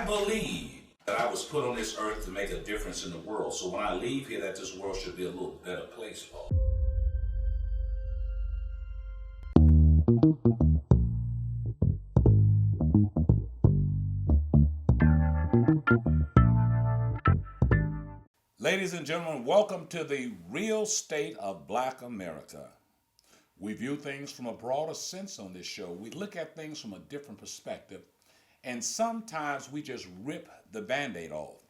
I believe that I was put on this earth to make a difference in the world. So when I leave here, that this world should be a little better place for me. Ladies and gentlemen, welcome to the real state of Black America. We view things from a broader sense on this show. We look at things from a different perspective, and sometimes we just rip the Band-Aid off.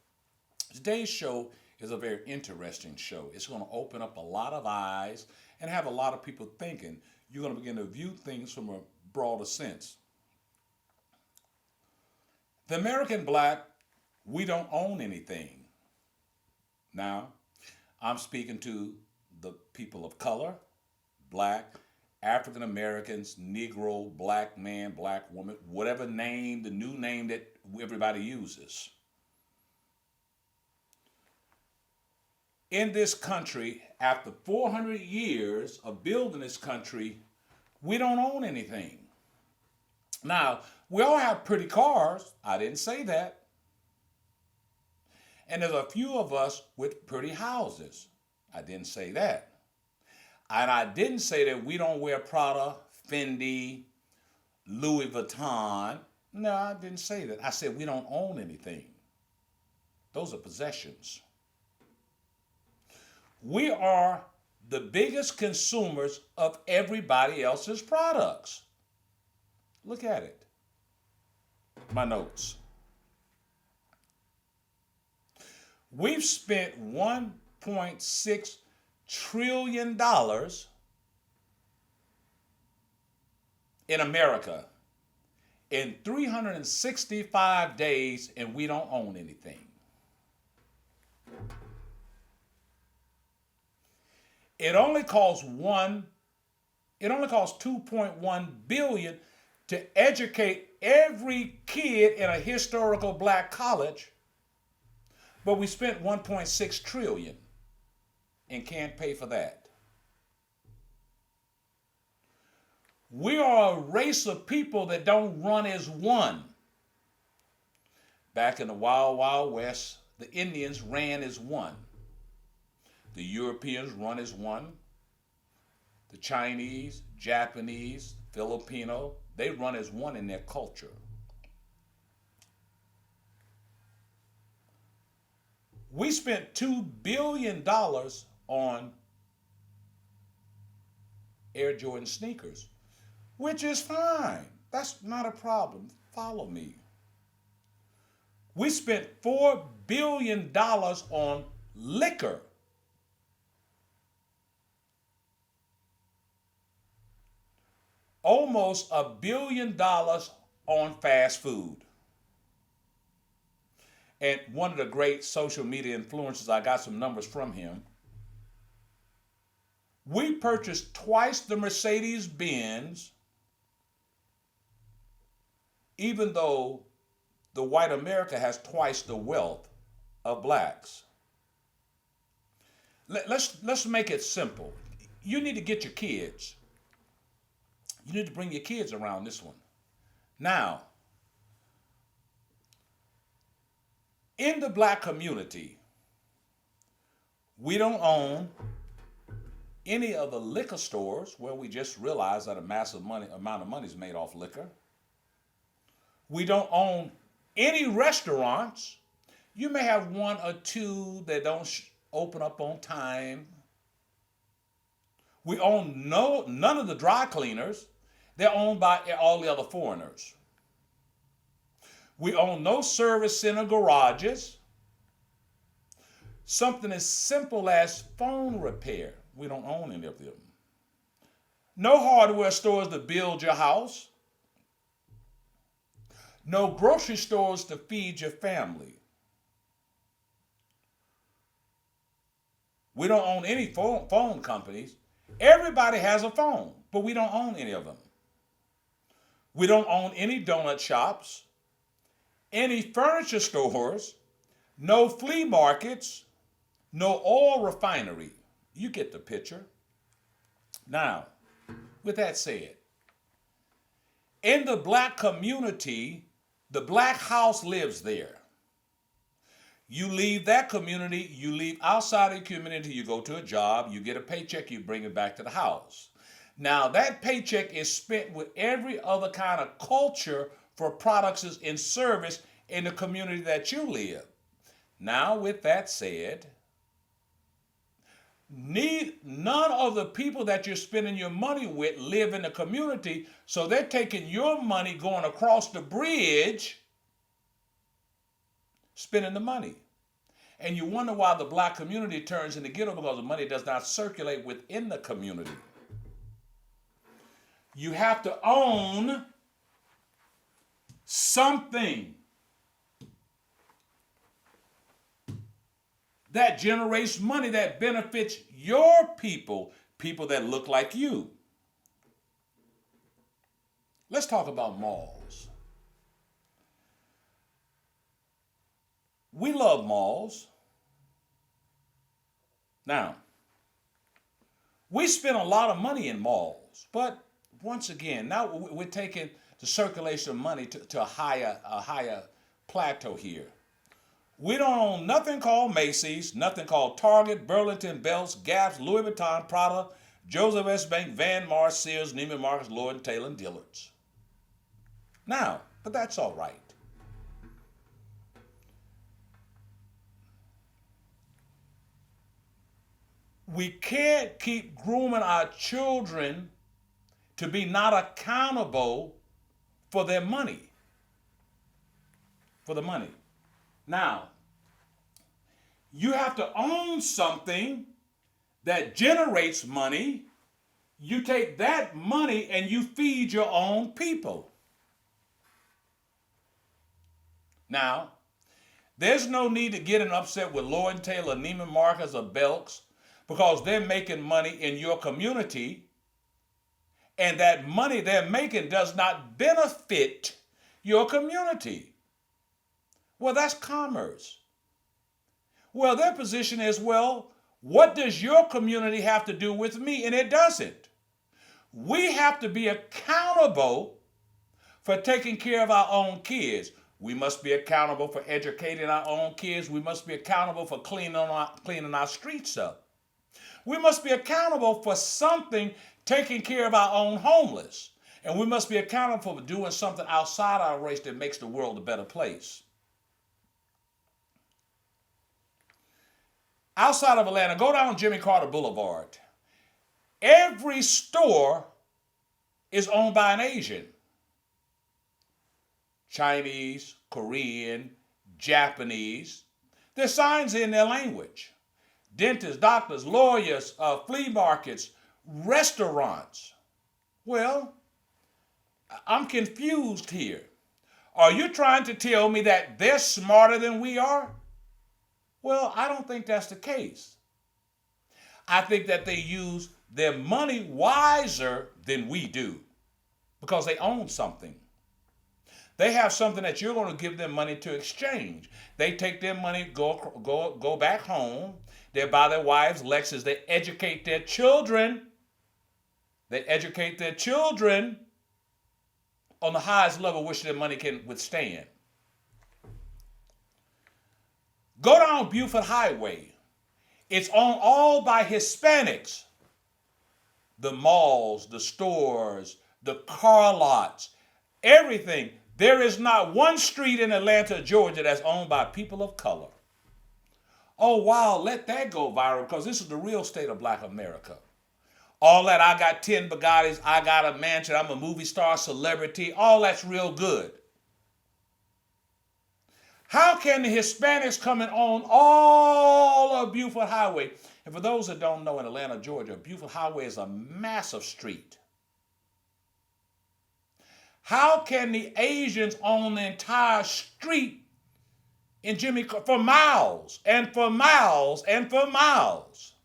Today's show is a very interesting show. It's going to open up a lot of eyes and have a lot of people thinking. You're going to begin to view things from a broader sense. The American Black, we don't own anything. Now, I'm speaking to the people of color, Black, African Americans, Negro, Black man, Black woman, whatever name, the new name that everybody uses. In this country, after 400 years of building this country, we don't own anything. Now, we all have pretty cars. I didn't say that. And there's a few of us with pretty houses. I didn't say that. And I didn't say that we don't wear Prada, Fendi, Louis Vuitton. No, I didn't say that. I said we don't own anything. Those are possessions. We are the biggest consumers of everybody else's products. Look at it. My notes. We've spent $1.6 trillion in America in 365 days, and we don't own anything. It only costs $2.1 billion to educate every kid in a historical Black college. But we spent $1.6 trillion and can't pay for that. We are a race of people that don't run as one. Back in the Wild Wild West, the Indians ran as one. The Europeans run as one. The Chinese, Japanese, Filipino, they run as one in their culture. We spent $2 billion on Air Jordan sneakers, which is fine. That's not a problem. Follow me. We spent $4 billion on liquor. Almost $1 billion on fast food. And one of the great social media influencers, I got some numbers from him. We purchased twice the Mercedes-Benz, even though the white America has twice the wealth of Blacks. Let's make it simple. You need to get your kids. You need to bring your kids around this one. Now, in the Black community, we don't own any of the liquor stores where we just realized that a massive amount of money is made off liquor. We don't own any restaurants. You may have one or two that don't open up on time. We own none of the dry cleaners. They're owned by all the other foreigners. We own no service center garages. Something as simple as phone repair. We don't own any of them. No hardware stores to build your house. No grocery stores to feed your family. We don't own any phone companies. Everybody has a phone, but we don't own any of them. We don't own any donut shops, any furniture stores, no flea markets, no oil refinery. You get the picture. Now, with that said, in the Black community, The black house lives there. You leave that community, you leave outside of the community, you go to a job, you get a paycheck, you bring it back to the house. Now, that paycheck is spent with every other kind of culture for products and service in the community that you live. Now, with that said, none of the people that you're spending your money with live in the community, so they're taking your money going across the bridge, spending the money. And you wonder why the black community turns into ghetto, because the money does not circulate within the community. You have to own something that generates money that benefits your people, people that look like you. Let's talk about malls. We love malls. Now, we spend a lot of money in malls, but once again, now we're taking the circulation of money to a higher plateau here. We don't own nothing called Macy's, nothing called Target, Burlington, Belts, Gap's, Louis Vuitton, Prada, Joseph S. Bank, Van Mars, Sears, Neiman Marcus, Lord & Taylor, and Dillard's. Now, but that's all right. We can't keep grooming our children to be not accountable for their money. For the money. Now, you have to own something that generates money. You take that money and you feed your own people. Now, there's no need to get upset with Lord & Taylor, Neiman Marcus, or Belks, because they're making money in your community, and that money they're making does not benefit your community. Well, that's commerce. Well, their position is, well, what does your community have to do with me? And it doesn't. We have to be accountable for taking care of our own kids. We must be accountable for educating our own kids. We must be accountable for cleaning our streets up. We must be accountable for something, taking care of our own homeless. And we must be accountable for doing something outside our race that makes the world a better place. Outside of Atlanta, go down Jimmy Carter Boulevard. Every store is owned by an Asian. Chinese, Korean, Japanese. There's signs in their language. Dentists, doctors, lawyers, flea markets, restaurants. Well, I'm confused here. Are you trying to tell me that they're smarter than we are? Well, I don't think that's the case. I think that they use their money wiser than we do because they own something. They have something that you're going to give them money to exchange. They take their money, go back home. They buy their wives Lexus. They educate their children. They educate their children on the highest level which their money can withstand. Go down Buford Highway. It's owned all by Hispanics. The malls, the stores, the car lots, everything. There is not one street in Atlanta, Georgia that's owned by people of color. Oh, wow, let that go viral because this is the real state of Black America. All that, I got 10 Bugattis, I got a mansion, I'm a movie star, celebrity, all that's real good. How can the Hispanics come and own all of Buford Highway? And for those that don't know, in Atlanta, Georgia, Buford Highway is a massive street. How can the Asians own the entire street in Jimmy for miles and for miles and for miles?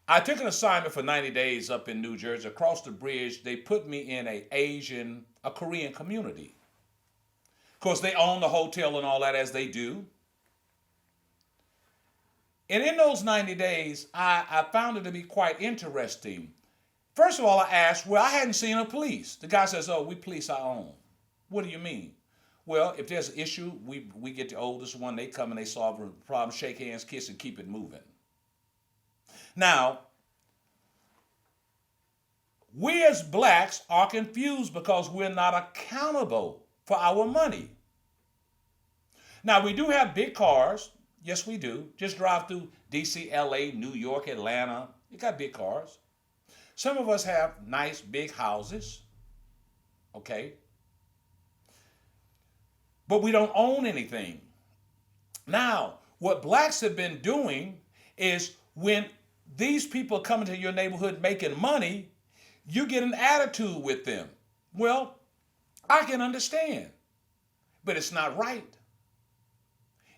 I took an assignment for 90 days up in New Jersey. Across the bridge, they put me in a Korean community. Of course, they own the hotel and all that, as they do. And in those 90 days, I found it to be quite interesting. First of all, I asked, well, I hadn't seen a police. The guy says, oh, we police our own. What do you mean? Well, if there's an issue, we get the oldest one, they come and they solve the problem, shake hands, kiss, and keep it moving. Now, we as blacks are confused because we're not accountable for our money. Now, we do have big cars. Yes, we do. Just drive through DC, LA, New York, Atlanta. You got big cars. Some of us have nice big houses. Okay? But we don't own anything. Now, what blacks have been doing is when these people come into your neighborhood making money, you get an attitude with them. Well, I can understand, but it's not right.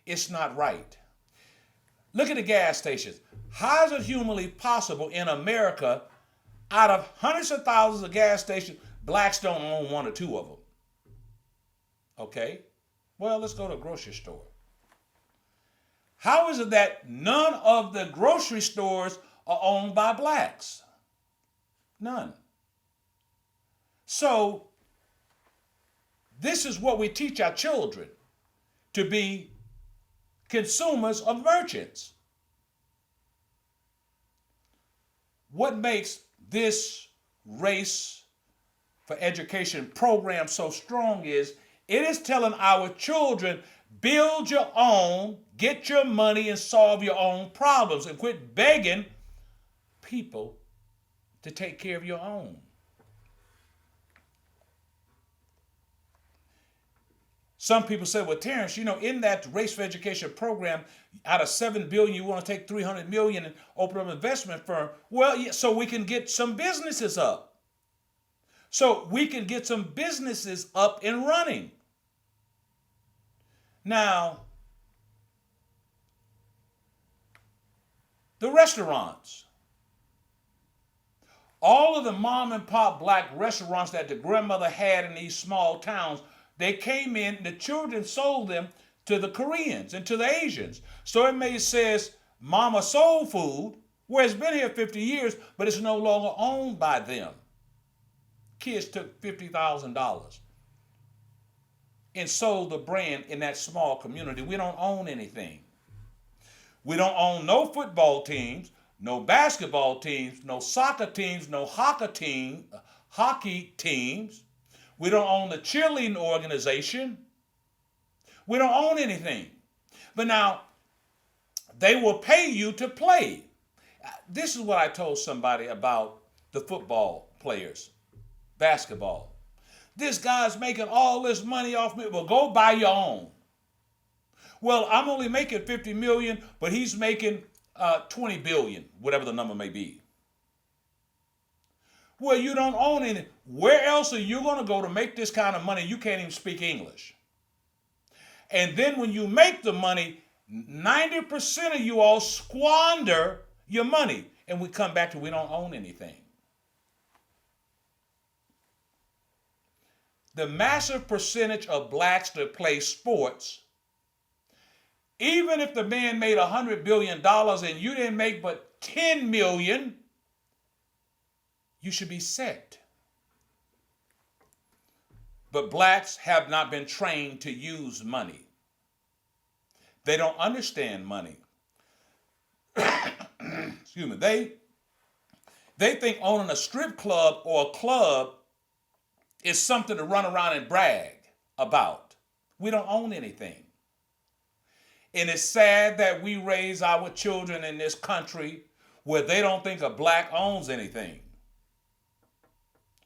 It's not right. Look at the gas stations. How is it humanly possible in America, out of hundreds of thousands of gas stations, blacks don't own one or two of them? Okay? Well, let's go to a grocery store. How is it that none of the grocery stores are owned by blacks? None. So, this is what we teach our children, to be consumers of merchants. What makes this race for education program so strong is it is telling our children, build your own, get your money, and solve your own problems, and quit begging people to take care of your own. Some people say, well, Terrence, in that race for education program, out of $7 billion, you want to take $300 million and open up an investment firm. Well, yeah, so we can get some businesses up. So we can get some businesses up and running. Now, the restaurants. All of the mom and pop black restaurants that the grandmother had in these small towns, they came in, the children sold them to the Koreans and to the Asians. So it may says Mama Soul Food, where it's been here 50 years, but it's no longer owned by them. Kids took $50,000 and sold the brand in that small community. We don't own anything. We don't own no football teams, no basketball teams, no soccer teams, no hockey teams. We don't own the cheerleading organization. We don't own anything. But now, they will pay you to play. This is what I told somebody about the football players, basketball. This guy's making all this money off me. Well, go buy your own. Well, I'm only making $50 million, but he's making $20 billion, whatever the number may be. Well, you don't own any. Where else are you going to go to make this kind of money? You can't even speak English. And then when you make the money, 90% of you all squander your money. And we come back to we don't own anything. The massive percentage of blacks that play sports, even if the man made $100 billion and you didn't make but $10 million, you should be set. But blacks have not been trained to use money. They don't understand money. Excuse me. They think owning a strip club or a club is something to run around and brag about. We don't own anything. And it's sad that we raise our children in this country where they don't think a black owns anything.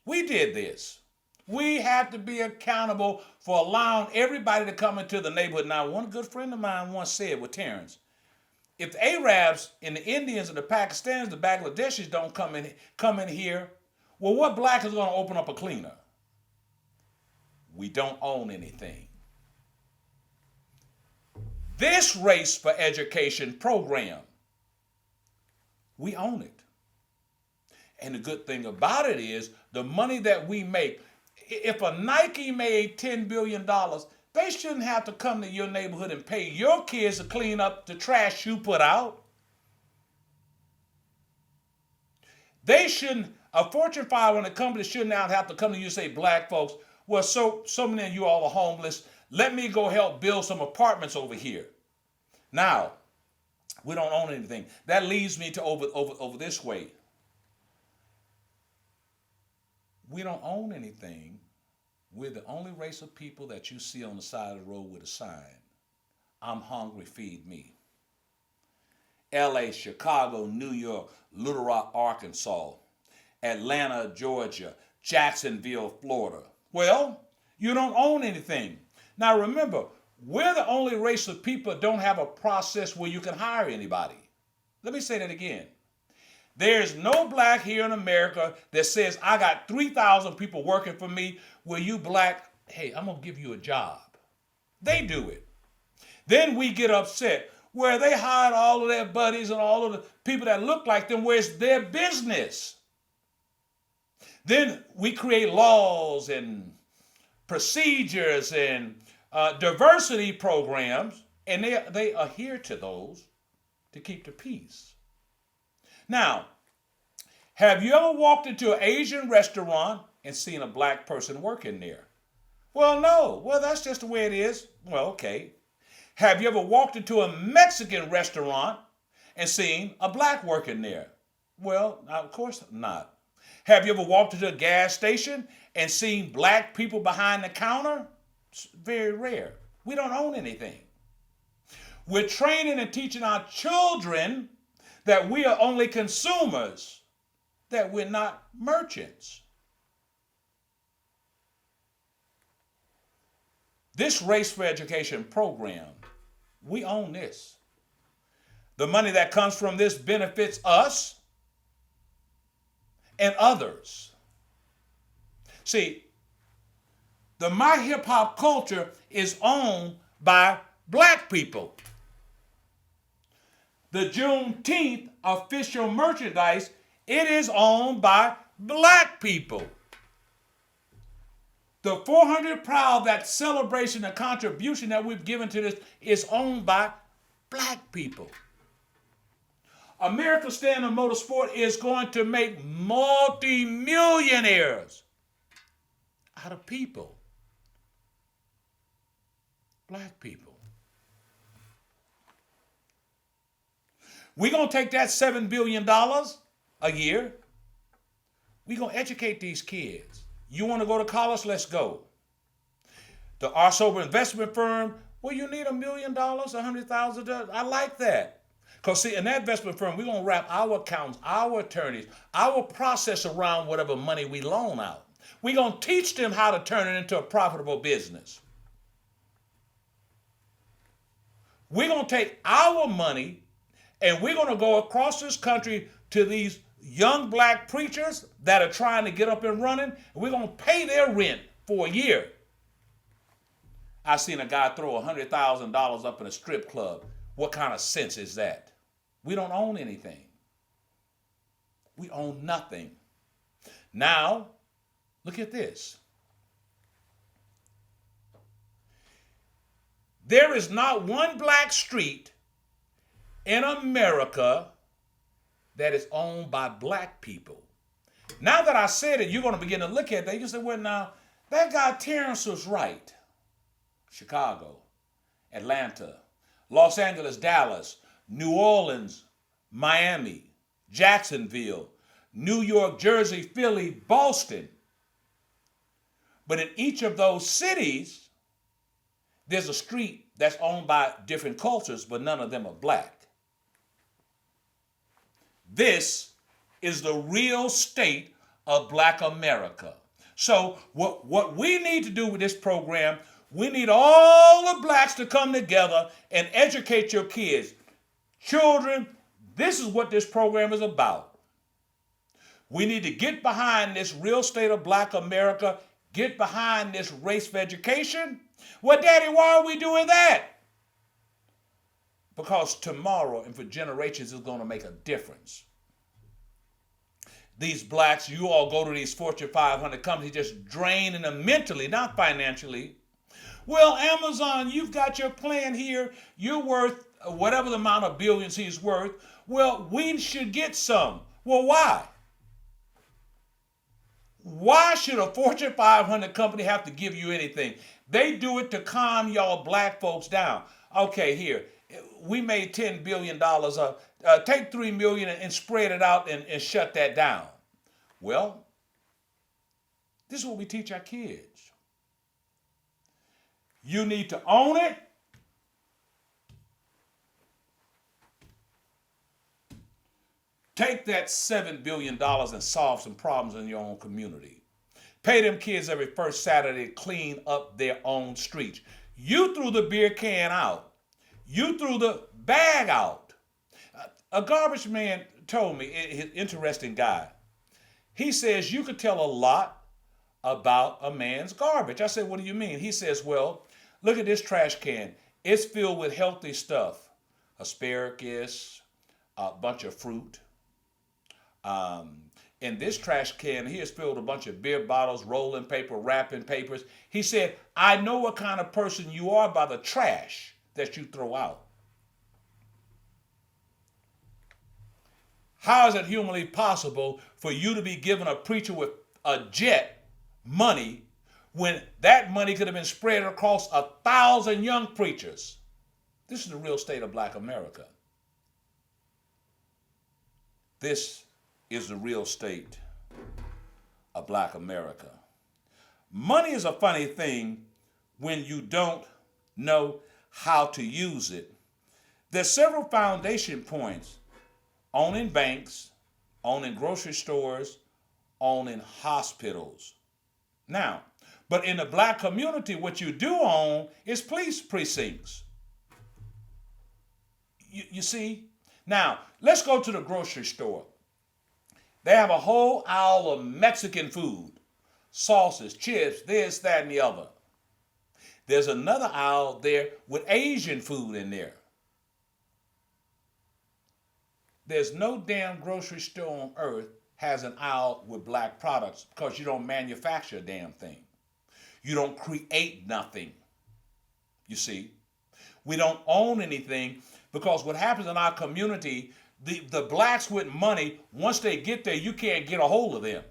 We did this. We have to be accountable for allowing everybody to come into the neighborhood. Now, one good friend of mine once said with Terrence, if the Arabs and the Indians and the Pakistanis, the Bangladeshis don't come in here, well, what black is going to open up a cleaner? We don't own anything. This race for education program, we own it. And the good thing about it is the money that we make, if a Nike made $10 billion, they shouldn't have to come to your neighborhood and pay your kids to clean up the trash you put out. They shouldn't, A Fortune 500 company should not have to come to you and say, black folks, well, so many of you all are homeless. Let me go help build some apartments over here. Now, we don't own anything. That leads me to over this way. We don't own anything. We're the only race of people that you see on the side of the road with a sign. I'm hungry, feed me. LA, Chicago, New York, Little Rock, Arkansas, Atlanta, Georgia, Jacksonville, Florida. Well, you don't own anything. Now remember, we're the only race of people that don't have a process where you can hire anybody. Let me say that again. There's no black here in America that says, I got 3,000 people working for me. Will you black? Hey, I'm going to give you a job. They do it. Then we get upset where they hired all of their buddies and all of the people that look like them where it's their business. Then we create laws and procedures and diversity programs, and they adhere to those to keep the peace. Now, have you ever walked into an Asian restaurant and seen a black person working there? Well, no. Well, that's just the way it is. Well, okay. Have you ever walked into a Mexican restaurant and seen a black working there? Well, of course not. Have you ever walked into a gas station and seen black people behind the counter? It's very rare. We don't own anything. We're training and teaching our children that we are only consumers, that we're not merchants. This Race for Education program, we own this. The money that comes from this benefits us and others. See, the My Hip Hop culture is owned by black people. The Juneteenth official merchandise, it is owned by black people. The 400 Proud, that celebration and contribution that we've given to this, is owned by black people. America's Standard Motorsport is going to make multi-millionaires out of people. Black people. We're going to take that $7 billion a year. We're going to educate these kids. You want to go to college? Let's go. The RSOBA investment firm, well, you need $1 million, $100,000. I like that. Because, see, in that investment firm, we're going to wrap our accountants, our attorneys, our process around whatever money we loan out. We're going to teach them how to turn it into a profitable business. We're going to take our money and we're going to go across this country to these young black preachers that are trying to get up and running, and we're going to pay their rent for a year. I seen a guy throw $100,000 up in a strip club. What kind of sense is that? We don't own anything. We own nothing. Now, look at this. There is not one black street in America that is owned by black people. Now that I said it, you're going to begin to look at that. You say, well, now, that guy Terrence was right. Chicago, Atlanta, Los Angeles, Dallas, New Orleans, Miami, Jacksonville, New York, Jersey, Philly, Boston. But in each of those cities, there's a street that's owned by different cultures, but none of them are black. This is the real state of black America. So what we need to do with this program, we need all the blacks to come together and educate your kids. Children, this is what this program is about. We need to get behind this real state of black America, get behind this race for education. Well, Daddy, why are we doing that? Because tomorrow and for generations it's going to make a difference. These blacks, you all go to these Fortune 500 companies, just draining them mentally, not financially. Well, Amazon, you've got your plan here. You're worth whatever the amount of billions he's worth. Well, we should get some. Well, why? Why should a Fortune 500 company have to give you anything? They do it to calm y'all black folks down. Okay, here, we made $10 billion. Take $3 million and spread it out and shut that down. Well, this is what we teach our kids. You need to own it. Take that $7 billion and solve some problems in your own community. Pay them kids every first Saturday to clean up their own streets. You threw the beer can out. You threw the bag out. A garbage man told me, an interesting guy. He says you could tell a lot about a man's garbage. I said, what do you mean? He says, well, look at this trash can. It's filled with healthy stuff. Asparagus, a bunch of fruit. In this trash can, he has filled a bunch of beer bottles, rolling paper, wrapping papers. He said, I know what kind of person you are by the trash that you throw out. How is it humanly possible for you to be given a preacher with a jet money when that money could have been spread across 1,000 young preachers? This is the real state of black America. This is the real state of black America. Money is a funny thing when you don't know how to use it. There's several foundation points: owning banks, owning grocery stores, owning hospitals. Now, but in the black community, what you do own is police precincts. You see? Now, let's go to the grocery store. They have a whole aisle of Mexican food, sauces, chips, this, that, and the other. There's another aisle there with Asian food in there. There's no damn grocery store on earth has an aisle with black products because you don't manufacture a damn thing. You don't create nothing. You see? We don't own anything because what happens in our community, the blacks with money, once they get there, you can't get a hold of them.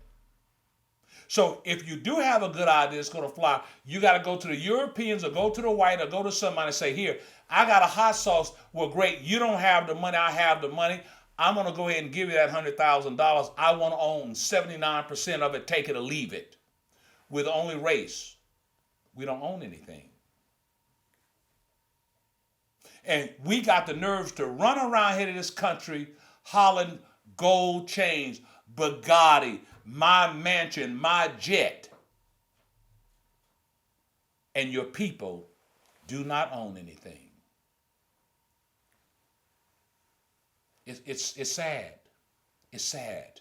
So if you do have a good idea it's going to fly, you got to go to the Europeans or go to the white or go to somebody and say, here, I got a hot sauce. Well, great. You don't have the money. I have the money. I'm going to go ahead and give you that $100,000. I want to own 79% of it. Take it or leave it. We're the only race. We don't own anything. And we got the nerves to run around here to this country hollering gold chains, Bugatti, my mansion, my jet. And your people do not own anything. It's sad. It's sad.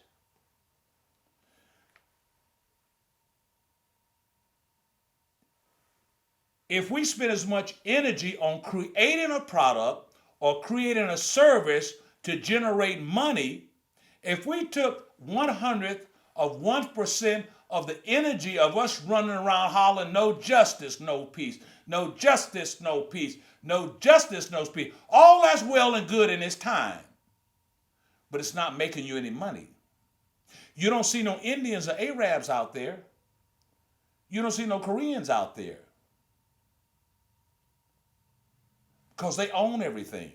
If we spend as much energy on creating a product or creating a service to generate money, if we took 1/100th of 1% of the energy of us running around hollering, no justice, no peace, no justice, no peace, no justice, no peace, all that's well and good in its time, but it's not making you any money. You don't see no Indians or Arabs out there. You don't see no Koreans out there. Because they own everything.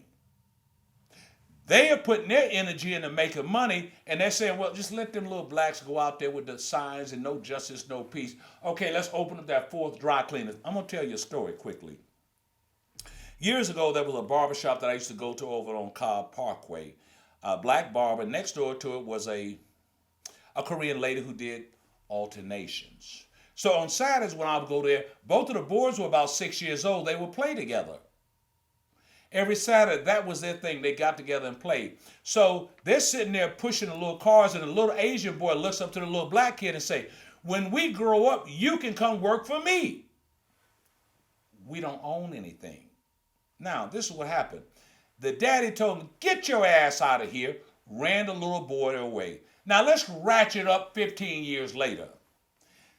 They are putting their energy into making money, and they're saying, well, just let them little blacks go out there with the signs and no justice, no peace. Okay, let's open up that fourth dry cleaner. I'm going to tell you a story quickly. Years ago, there was a barbershop that I used to go to over on Cobb Parkway. A black barber. Next door to it was a Korean lady who did alternations. So on Saturdays when I would go there, both of the boys were about 6 years old. They would play together. Every Saturday, that was their thing. They got together and played. So they're sitting there pushing the little cars, and the little Asian boy looks up to the little black kid and say, when we grow up, you can come work for me. We don't own anything. Now, this is what happened. The daddy told him, get your ass out of here, ran the little boy away. Now, let's ratchet up 15 years later.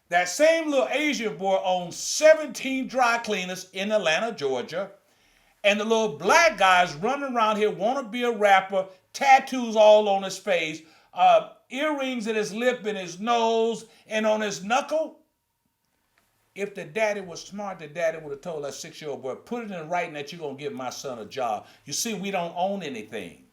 That same little Asian boy owns 17 dry cleaners in Atlanta, Georgia. And the little black guy's running around here, want to be a rapper, tattoos all on his face, earrings in his lip and his nose and on his knuckle. If the daddy was smart, the daddy would have told that 6-year-old boy, put it in writing that you're going to give my son a job. You see, we don't own anything.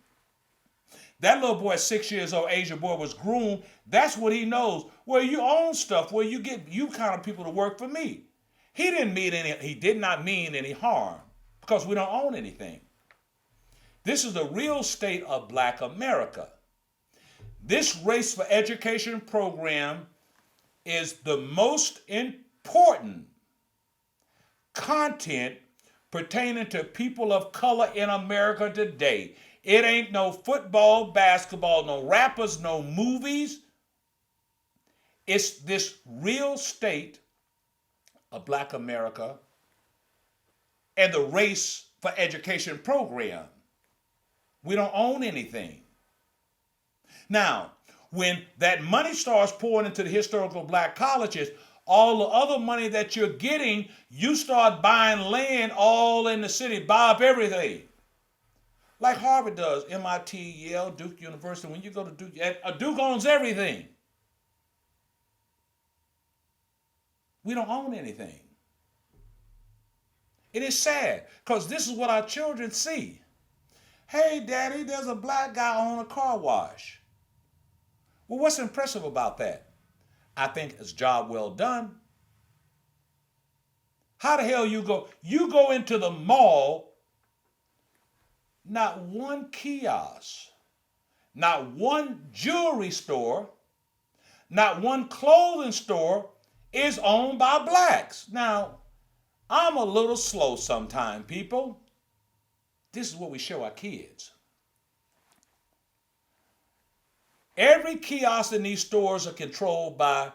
That little boy, 6 years old, Asian boy, was groomed. That's what he knows. Well, you own stuff where you get you kind of people to work for me. He did not mean any harm because we don't own anything. This is the real state of Black America. This Race for Education program is the most important content pertaining to people of color in America today. It ain't no football, basketball, no rappers, no movies. It's this real state of Black America and the Race for Education program. We don't own anything. Now, when that money starts pouring into the historical Black colleges, all the other money that you're getting, you start buying land all in the city, buy up everything. Like Harvard does, MIT, Yale, Duke University. When you go to Duke, Duke owns everything. We don't own anything. It is sad because this is what our children see. Hey, Daddy, there's a Black guy on a car wash. Well, what's impressive about that? I think it's a job well done. How the hell you go? You go into the mall, not one kiosk, not one jewelry store, not one clothing store is owned by Blacks. Now, I'm a little slow sometimes, people. This is what we show our kids. Every kiosk in these stores are controlled by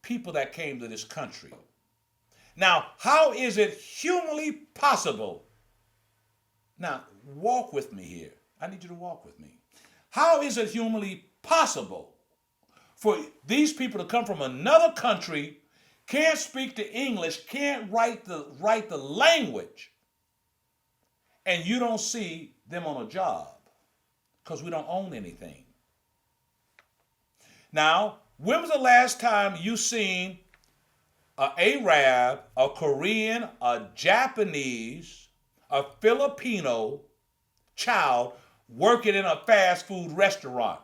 people that came to this country. Now, how is it humanly possible? Now, walk with me here. I need you to walk with me. How is it humanly possible for these people to come from another country, can't speak the English, can't write the language, and you don't see them on a job? Because we don't own anything. Now, when was the last time you seen an Arab, a Korean, a Japanese, a Filipino child working in a fast food restaurant?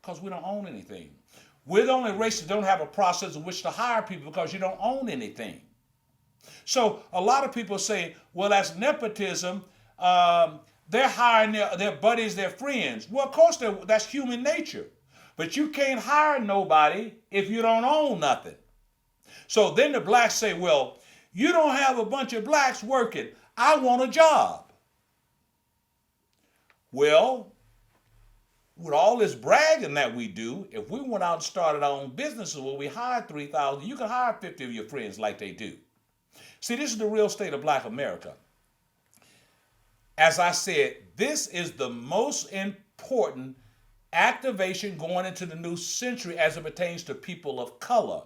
Because we don't own anything. We're the only race that don't have a process in which to hire people because you don't own anything. So a lot of people say, well, that's nepotism. They're hiring their buddies, their friends. Well, of course, that's human nature. But you can't hire nobody if you don't own nothing. So then the Blacks say, well, you don't have a bunch of Blacks working. I want a job. Well, with all this bragging that we do, if we went out and started our own businesses where we hired 3,000, you can hire 50 of your friends like they do. See, this is the real state of Black America. As I said, this is the most important activation going into the new century as it pertains to people of color.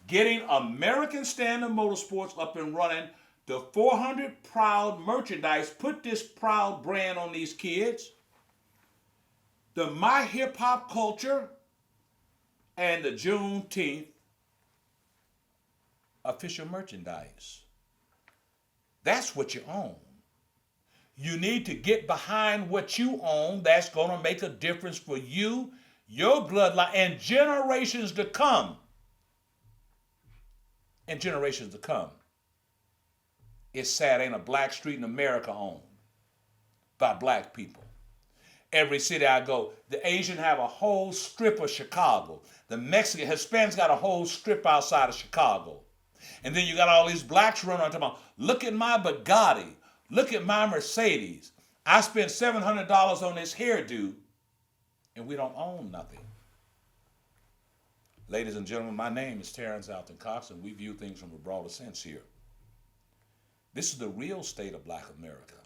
Getting American Standard Motorsports up and running, the 400 Proud merchandise, put this proud brand on these kids, the My Hip Hop Culture, and the Juneteenth official merchandise. That's what you own. You need to get behind what you own. That's going to make a difference for you, your bloodline, and generations to come. And generations to come. It's sad, ain't a Black street in America owned by Black people. Every city I go, the Asian have a whole strip of Chicago. The Mexican, Hispanics got a whole strip outside of Chicago. And then you got all these Blacks running around talking about, look at my Bugatti. Look at my Mercedes. I spent $700 on this hairdo, and we don't own nothing. Ladies and gentlemen, my name is Terrence Alton Cox, and we view things from a broader sense here. This is the real state of Black America.